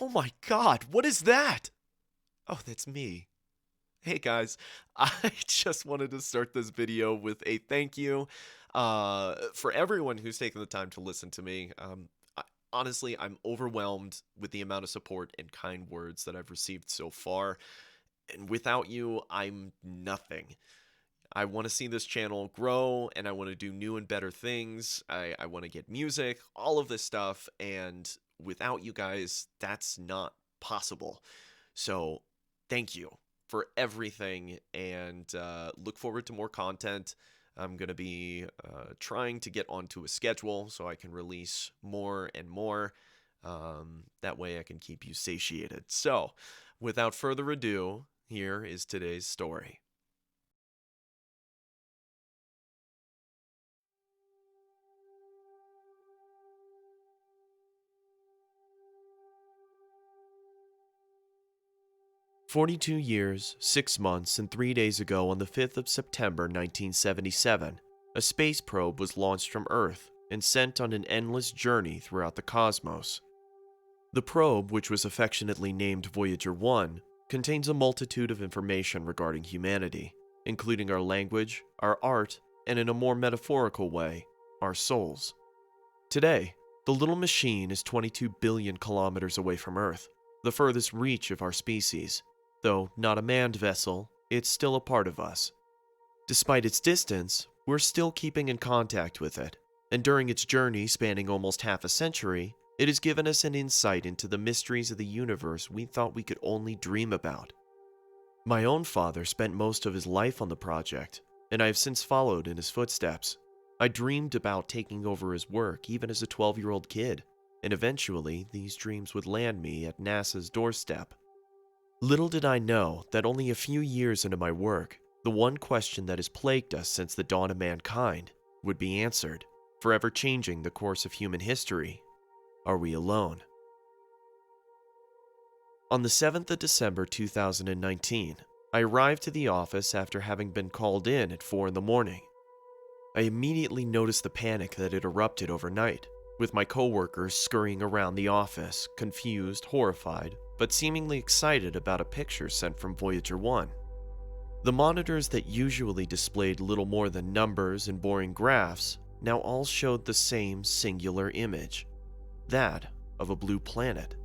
Oh my god, what is that? Oh, that's me. Hey guys, I just wanted to start this video with a thank you for everyone who's taken the time to listen to me. Honestly, I'm overwhelmed with the amount of support and kind words that I've received so far. And without you, I'm nothing. I want to see this channel grow and I want to do new and better things. I want to get music, all of this stuff. And without you guys, that's not possible. So thank you for everything and look forward to more content. I'm going to be trying to get onto a schedule so I can release more and more. That way I can keep you satiated. So, without further ado, here is today's story. "42 years, 6 months, and 3 days ago on the 5th of September 1977, a space probe was launched from Earth and sent on an endless journey throughout the cosmos. The probe, which was affectionately named Voyager 1, contains a multitude of information regarding humanity, including our language, our art, and in a more metaphorical way, our souls. Today, the little machine is 22 billion kilometers away from Earth, the furthest reach of our species. Though not a manned vessel, it's still a part of us. Despite its distance, we're still keeping in contact with it, and during its journey spanning almost half a century, it has given us an insight into the mysteries of the universe we thought we could only dream about. My own father spent most of his life on the project, and I have since followed in his footsteps. I dreamed about taking over his work even as a 12-year-old kid, and eventually these dreams would land me at NASA's doorstep. Little did I know that only a few years into my work, the one question that has plagued us since the dawn of mankind would be answered, forever changing the course of human history. Are we alone? On the 7th of December 2019, I arrived to the office after having been called in at 4 in the morning. I immediately noticed the panic that had erupted overnight, with my coworkers scurrying around the office, confused, horrified, but seemingly excited about a picture sent from Voyager 1. The monitors that usually displayed little more than numbers and boring graphs now all showed the same singular image, that of a blue planet.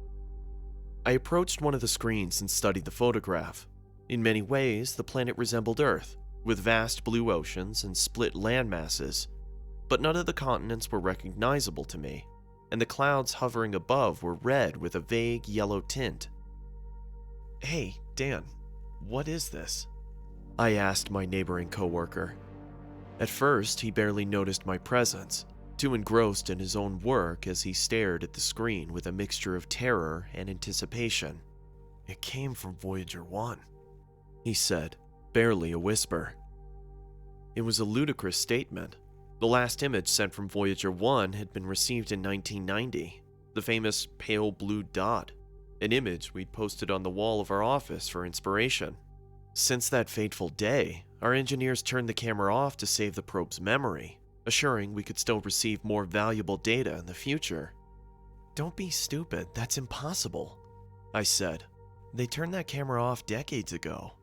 I approached one of the screens and studied the photograph. In many ways, the planet resembled Earth, with vast blue oceans and split land masses, but none of the continents were recognizable to me, and the clouds hovering above were red with a vague yellow tint. "Hey, Dan, what is this?" I asked my neighboring coworker. At first, he barely noticed my presence, too engrossed in his own work as he stared at the screen with a mixture of terror and anticipation. "It came from Voyager 1, he said, barely a whisper. It was a ludicrous statement. The last image sent from Voyager 1 had been received in 1990, the famous pale blue dot, an image we'd posted on the wall of our office for inspiration. Since that fateful day, our engineers turned the camera off to save the probe's memory, assuring we could still receive more valuable data in the future. "Don't be stupid, that's impossible," I said. "They turned that camera off decades ago."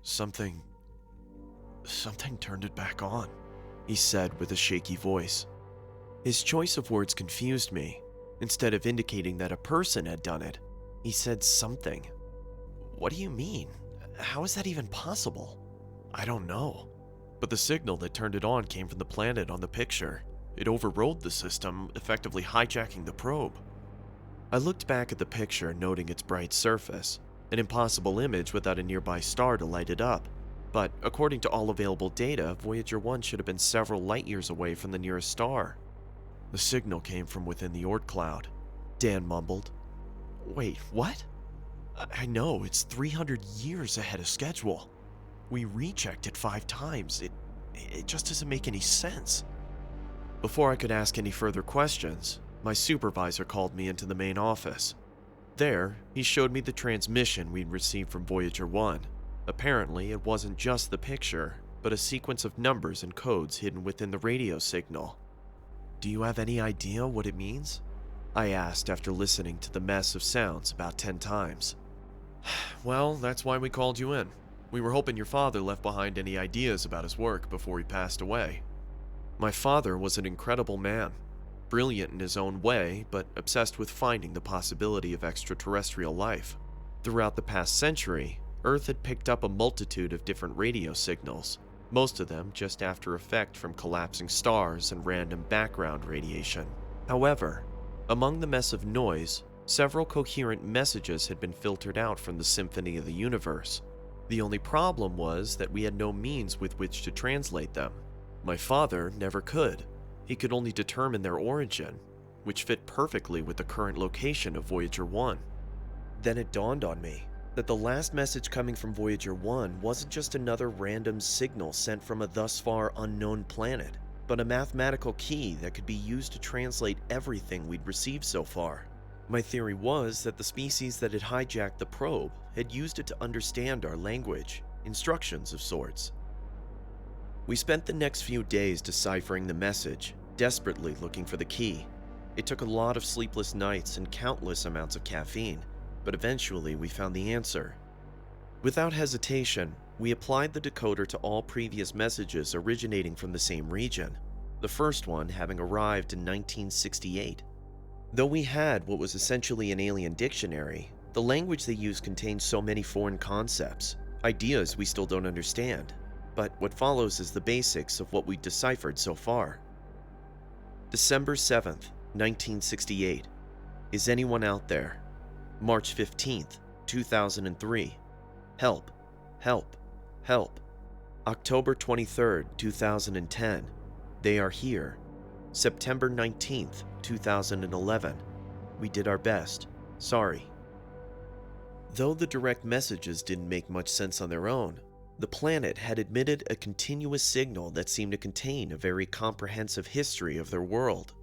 Something turned it back on," he said with a shaky voice. His choice of words confused me. Instead of indicating that a person had done it, he said something. "What do you mean? How is that even possible?" "I don't know. But the signal that turned it on came from the planet on the picture. It overrode the system, effectively hijacking the probe." I looked back at the picture, noting its bright surface, an impossible image without a nearby star to light it up. But according to all available data, Voyager 1 should have been several light years away from the nearest star. "The signal came from within the Oort cloud," Dan mumbled. "Wait, what? I know, it's 300 years ahead of schedule. We rechecked it 5 times. It just doesn't make any sense." Before I could ask any further questions, my supervisor called me into the main office. There, he showed me the transmission we'd received from Voyager 1. Apparently, it wasn't just the picture, but a sequence of numbers and codes hidden within the radio signal. "Do you have any idea what it means?" I asked after listening to the mess of sounds about 10 times. Well, that's why we called you in. We were hoping your father left behind any ideas about his work before he passed away. My father was an incredible man, brilliant in his own way, but obsessed with finding the possibility of extraterrestrial life. Throughout the past century, Earth had picked up a multitude of different radio signals, most of them just after effect from collapsing stars and random background radiation. However, among the mess of noise, several coherent messages had been filtered out from the symphony of the universe. The only problem was that we had no means with which to translate them. My father never could. He could only determine their origin, which fit perfectly with the current location of Voyager 1. Then it dawned on me that the last message coming from Voyager 1 wasn't just another random signal sent from a thus far unknown planet, but a mathematical key that could be used to translate everything we'd received so far. My theory was that the species that had hijacked the probe had used it to understand our language, instructions of sorts. We spent the next few days deciphering the message, desperately looking for the key. It took a lot of sleepless nights and countless amounts of caffeine, but eventually we found the answer. Without hesitation, we applied the decoder to all previous messages originating from the same region, the first one having arrived in 1968. Though we had what was essentially an alien dictionary, the language they used contained so many foreign concepts, ideas we still don't understand. But what follows is the basics of what we deciphered so far. December 7th, 1968. Is anyone out there? March 15th, 2003. Help, help, help. October 23rd, 2010. They are here. September 19th, 2011. We did our best. Sorry. Though the direct messages didn't make much sense on their own, the planet had emitted a continuous signal that seemed to contain a very comprehensive history of their world.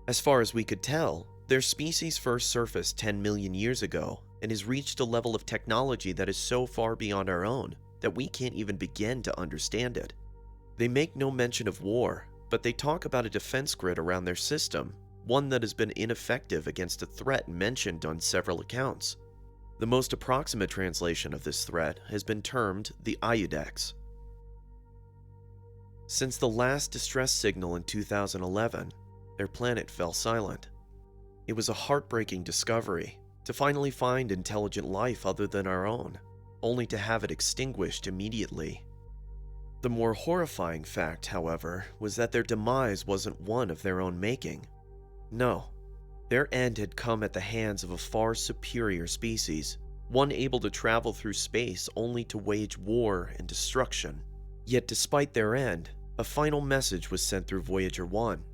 As far as we could tell, their species first surfaced 10 million years ago and has reached a level of technology that is so far beyond our own that we can't even begin to understand it. They make no mention of war, but they talk about a defense grid around their system, one that has been ineffective against a threat mentioned on several accounts. The most approximate translation of this threat has been termed the Iudex. Since the last distress signal in 2011, their planet fell silent. It was a heartbreaking discovery to finally find intelligent life other than our own, only to have it extinguished immediately. The more horrifying fact, however, was that their demise wasn't one of their own making. No. Their end had come at the hands of a far superior species, one able to travel through space only to wage war and destruction. Yet despite their end, a final message was sent through Voyager 1,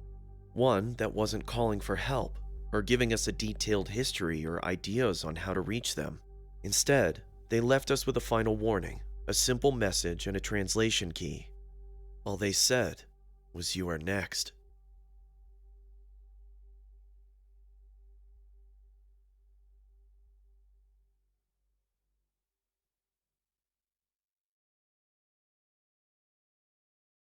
one that wasn't calling for help or giving us a detailed history or ideas on how to reach them. Instead, they left us with a final warning, a simple message and a translation key. All they said was, "You are next."